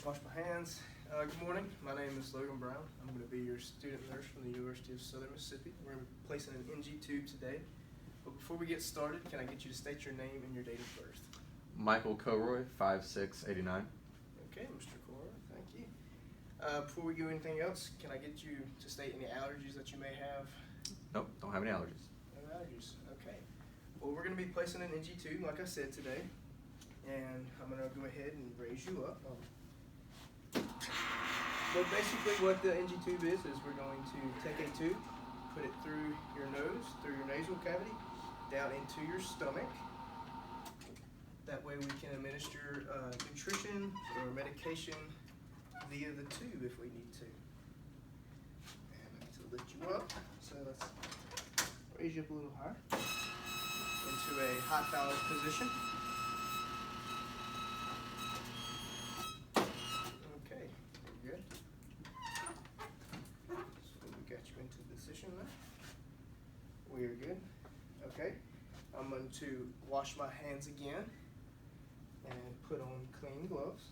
Wash my hands. Good morning. My name is Logan Brown. I'm going to be your student nurse from the University of Southern Mississippi. We're going to be placing an NG tube today. But before we get started, can I get you to state your name and your date of birth? Michael Coroy, 5'6", 89. Okay, Mr. Cora, thank you. Before we do anything else, can I get you to state any allergies that you may have? Nope, don't have any allergies. No allergies, okay. Well, we're going to be placing an NG tube, like I said today. And I'm going to go ahead and raise you up. But basically what the NG tube is we're going to take a tube, put it through your nose, through your nasal cavity, down into your stomach. That way we can administer nutrition or medication via the tube if we need to. And I need to lift you up, so let's raise you up a little higher into a high phallic position. Okay, very good. So we got you into position now. We are good. Okay, I'm going to wash my hands again and put on clean gloves.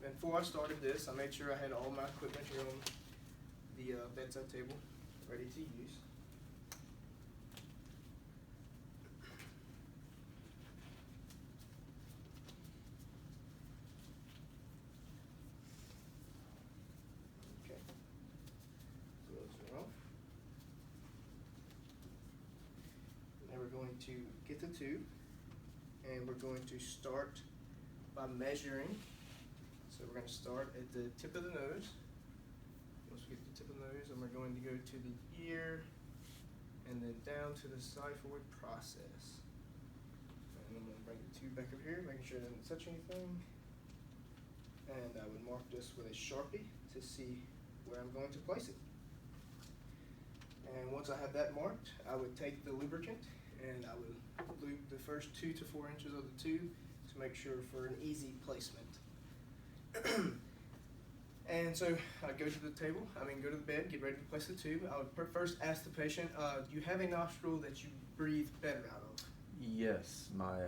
And before I started this, I made sure I had all my equipment here on the bedside table ready to use. Okay, gloves are off. Now we're going to get the tube, and we're going to start by measuring. So we're going to start at the tip of the nose. Once we get to the tip of the nose, and we're going to go to the ear, and then down to the xiphoid process. And I'm going to bring the tube back over here, making sure it doesn't touch anything. And I would mark this with a Sharpie to see where I'm going to place it. And once I have that marked, I would take the lubricant and I would lube the first 2 to 4 inches of the tube to make sure for an easy placement. And so I go to the bed, get ready to place the tube. I would first ask the patient, do you have a nostril that you breathe better out of? Yes, my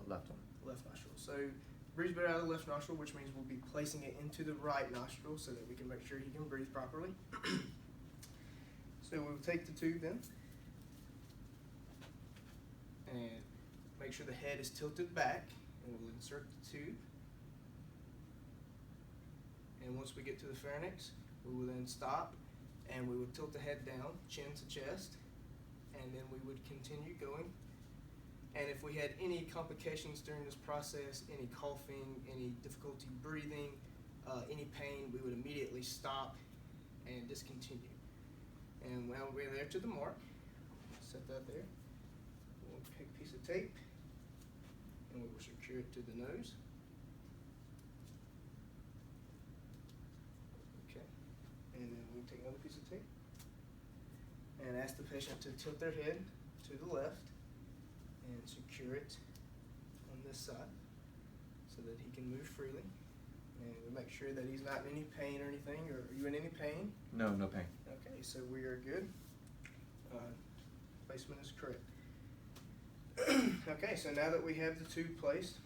left one. Left nostril. So breathe better out of the left nostril, which means we'll be placing it into the right nostril so that we can make sure he can breathe properly. So we'll take the tube then and make sure the head is tilted back, and we'll insert the tube. And once we get to the pharynx, we will then stop and we would tilt the head down, chin to chest, and then we would continue going. And if we had any complications during this process, any coughing, any difficulty breathing, any pain, we would immediately stop and discontinue. And when we're there to the mark, set that there. We'll take a piece of tape and we will secure it to the nose. And then we take another piece of tape and ask the patient to tilt their head to the left and secure it on this side so that he can move freely. And we make sure that he's not in any pain or anything. Or are you in any pain? No, no pain. Okay, so we are good. Placement is correct. Okay, so now that we have the tube placed,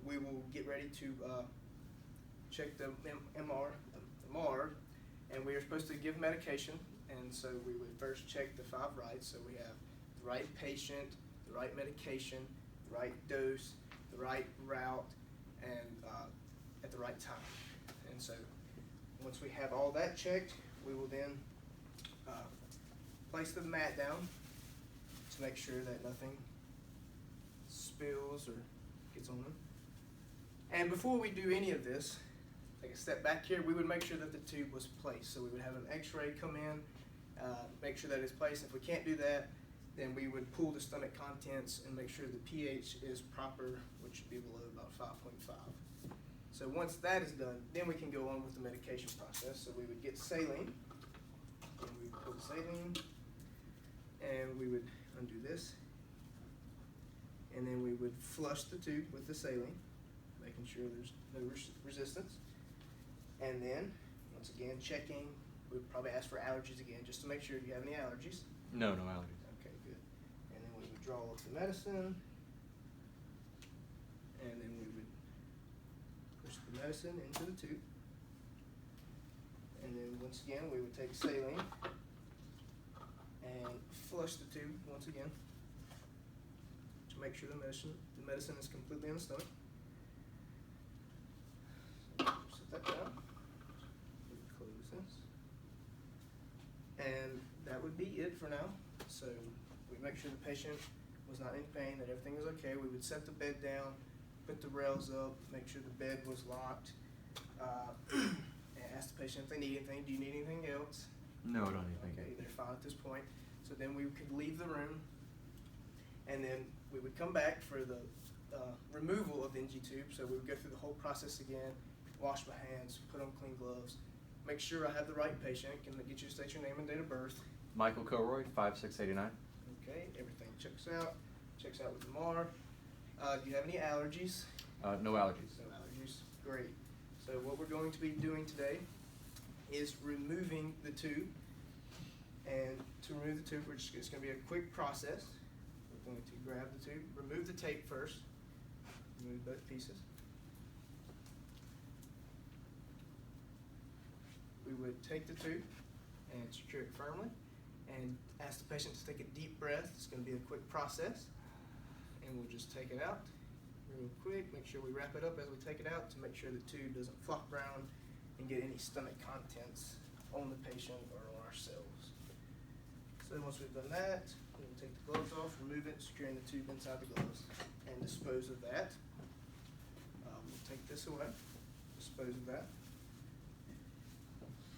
we will get ready to check the MR. And we are supposed to give medication, and so we would first check the 5 rights. So we have the right patient, the right medication, the right dose, the right route, and at the right time. And so once we have all that checked, we will then place the mat down to make sure that nothing spills or gets on them. And before we do any of this, take a step back here, we would make sure that the tube was placed. So we would have an x-ray come in, make sure that it's placed. If we can't do that, then we would pull the stomach contents and make sure the pH is proper, which should be below about 5.5. So once that is done, then we can go on with the medication process. So we would get saline, and we would pull the saline, and we would undo this, and then we would flush the tube with the saline, making sure there's no resistance. And then, once again, checking, we'd probably ask for allergies again, just to make sure. Do you have any allergies? No, no allergies. Okay, good. And then we would draw off the medicine, the medicine into the tube. And then once again, we would take saline and flush the tube once again to make sure the medicine is completely in the stomach. So set that down. Close this. And that would be it for now. So we make sure the patient was not in pain, that everything was okay. We would set the bed down, put the rails up, make sure the bed was locked, and ask the patient if they need anything. Do you need anything else? No, I don't need anything. Okay, they're fine at this point. So then we could leave the room, and then we would come back for the removal of the NG tube. So we would go through the whole process again, wash my hands, put on clean gloves, make sure I have the right patient. Can I get you to state your name and date of birth? Michael Kilroy, 5689. Okay, everything checks out with the MAR. Do you have any allergies? No allergies. No allergies, great. So what we're going to be doing today is removing the tube. And to remove the tube, it's going to be a quick process. We're going to grab the tube, remove the tape first, remove both pieces. We would take the tube and secure it firmly and ask the patient to take a deep breath. It's going to be a quick process. And we'll just take it out real quick, make sure we wrap it up as we take it out to make sure the tube doesn't flop around and get any stomach contents on the patient or on ourselves. So once we've done that, we'll take the gloves off, remove it, securing the tube inside the gloves, and dispose of that. We'll take this away, dispose of that.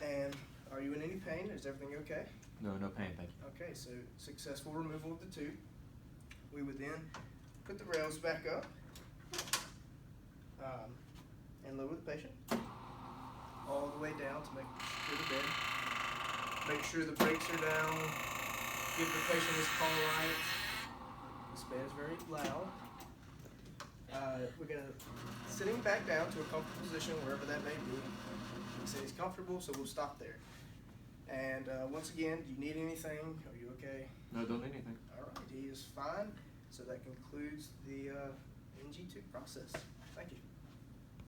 And are you in any pain? Is everything okay? No, no pain, thank you. Okay, so successful removal of the tube. We would then put the rails back up and lower the patient all the way down to make sure the bed. Make sure the brakes are down. Give the patient his call light. This bed is very loud. We're going to sit him back down to a comfortable position, wherever that may be. He said he's comfortable, so we'll stop there. And once again, do you need anything? Are you okay? No, don't need anything. All right, he is fine. So that concludes the NG2 process. Thank you.